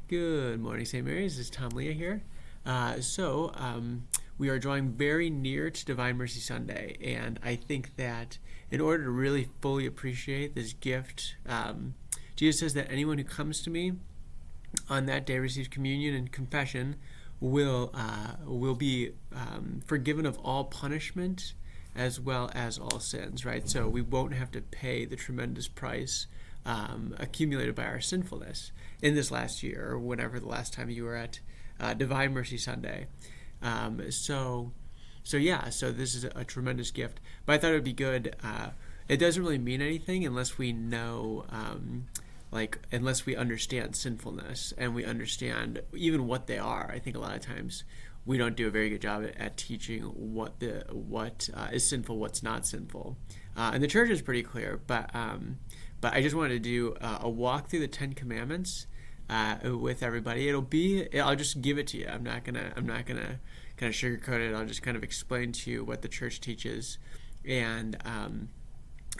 Good morning, St. Mary's. This is Tom Leah here. We are drawing very near to Divine Mercy Sunday, and I think that in order to really fully appreciate this gift, Jesus says that anyone who comes to me on that day receives communion and confession will be forgiven of all punishment as well as all sins, right? So we won't have to pay the tremendous price accumulated by our sinfulness in this last year or whenever the last time you were at Divine Mercy Sunday. So this is a tremendous gift. But I thought it would be good. It doesn't really mean anything unless we know, unless we understand sinfulness and we understand even what they are. I think a lot of times we don't do a very good job at teaching what is sinful, what's not sinful. And the church is pretty clear, but I just wanted to do a walk through the Ten Commandments with everybody. I'll just give it to you. I'm not gonna kind of sugarcoat it. I'll just kind of explain to you what the church teaches, and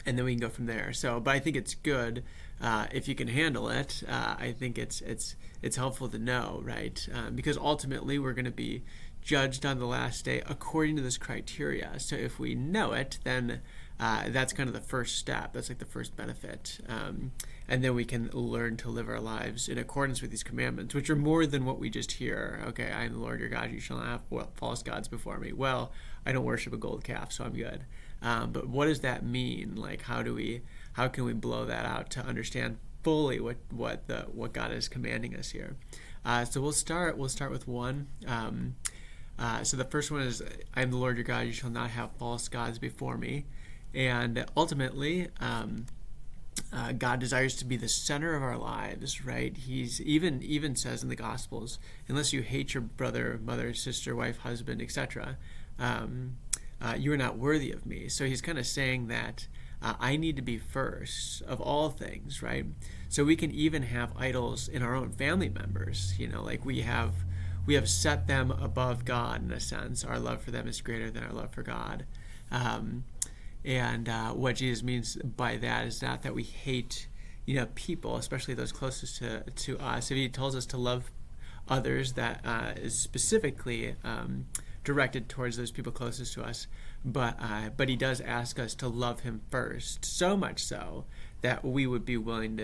then we can go from there. But I think it's good if you can handle it. I think it's helpful to know, right? Because ultimately we're going to be judged on the last day according to this criteria. So if we know it, then that's kind of the first step. That's like the first benefit. And then we can learn to live our lives in accordance with these commandments, which are more than what we just hear. Okay, I am the Lord your God. You shall not have false gods before me. Well, I don't worship a gold calf, so I'm good. But what does that mean? Like, how can we blow that out to understand fully what God is commanding us here? So we'll start with one. So the first one is, I am the Lord your God. You shall not have false gods before me. And ultimately, God desires to be the center of our lives, right? He's even says in the Gospels, unless you hate your brother, mother, sister, wife, husband, etc., you are not worthy of me. So he's kind of saying that I need to be first of all things, right? So we can even have idols in our own family members. Like we have set them above God in a sense. Our love for them is greater than our love for God. And what Jesus means by that is not that we hate, people, especially those closest to us. If he tells us to love others, that is specifically directed towards those people closest to us. But he does ask us to love him first, so much so that we would be willing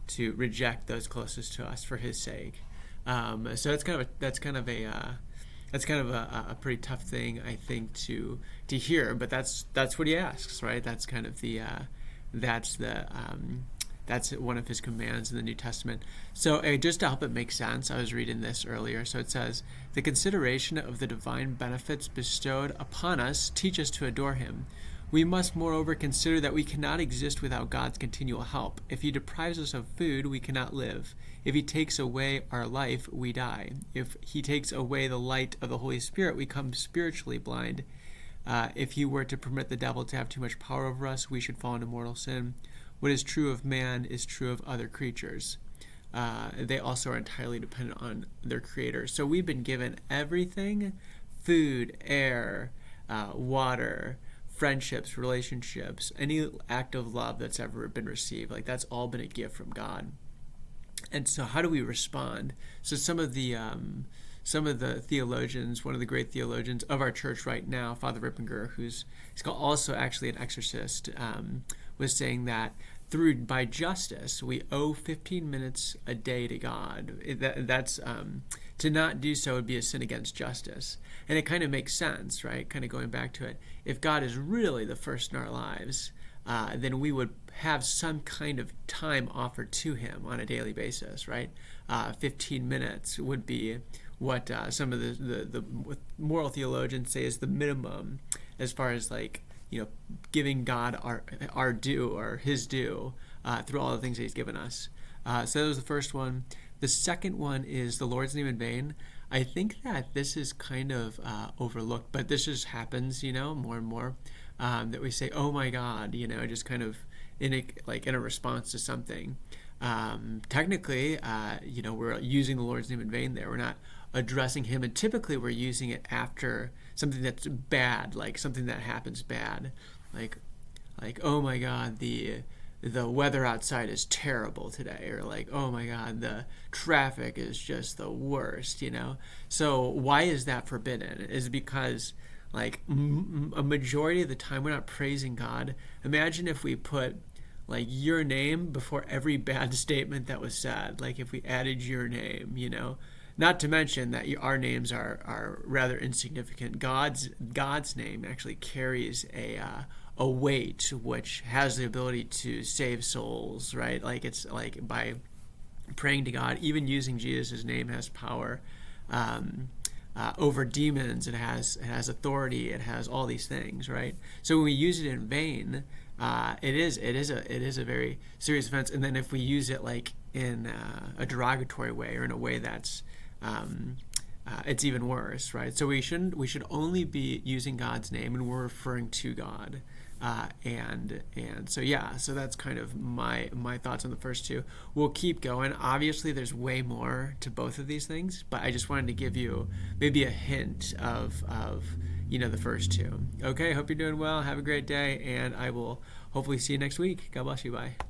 to reject those closest to us for his sake. So that's kind of a pretty tough thing, I think, to hear. But that's what he asks, right? That's kind of that's one of his commands in the New Testament. So just to help it make sense, I was reading this earlier. So it says, the consideration of the divine benefits bestowed upon us teach us to adore him. We must moreover consider that we cannot exist without God's continual help. If he deprives us of food, we cannot live. If he takes away our life, we die. If he takes away the light of the Holy Spirit, we become spiritually blind. If he were to permit the devil to have too much power over us, we should fall into mortal sin. What is true of man is true of other creatures. They also are entirely dependent on their creator. So we've been given everything: food, air, water, friendships, relationships, any act of love that's ever been received. Like, that's all been a gift from God. And so how do we respond? So some of the theologians, one of the great theologians of our church right now, Father Rippinger, he's also actually an exorcist, was saying that by justice, we owe 15 minutes a day to God. That's to not do so would be a sin against justice. And it kind of makes sense, right? Kind of going back to it. If God is really the first in our lives, then we would have some kind of time offered to him on a daily basis, right? 15 minutes would be what some of the moral theologians say is the minimum as far as giving God our due or his due through all the things that he's given us. So that was the first one. The second one is the Lord's name in vain. I think that this is kind of overlooked, but this just happens, more and more, that we say, oh my God, just kind of in a response to something. Technically, we're using the Lord's name in vain there. We're not addressing him, and typically we're using it after something that's bad, like something that happens bad, like oh my God, the the weather outside is terrible today, or like, oh my God, the traffic is just the worst, So why is that forbidden? Is because like a majority of the time we're not praising God. Imagine if we put like your name before every bad statement that was said, like if we added your name, not to mention that our names are rather insignificant. God's name actually carries a weight which has the ability to save souls, right? Like it's like by praying to God, even using Jesus' name has power over demons. It has authority. It has all these things, right? So when we use it in vain, it is a very serious offense. And then if we use it like in a derogatory way or in a way that's it's even worse, right? So we should only be using God's name and we're referring to God. And so that's kind of my thoughts on the first two. We'll keep going. Obviously, there's way more to both of these things, but I just wanted to give you maybe a hint of the first two. Okay, hope you're doing well. Have a great day, and I will hopefully see you next week. God bless you. Bye.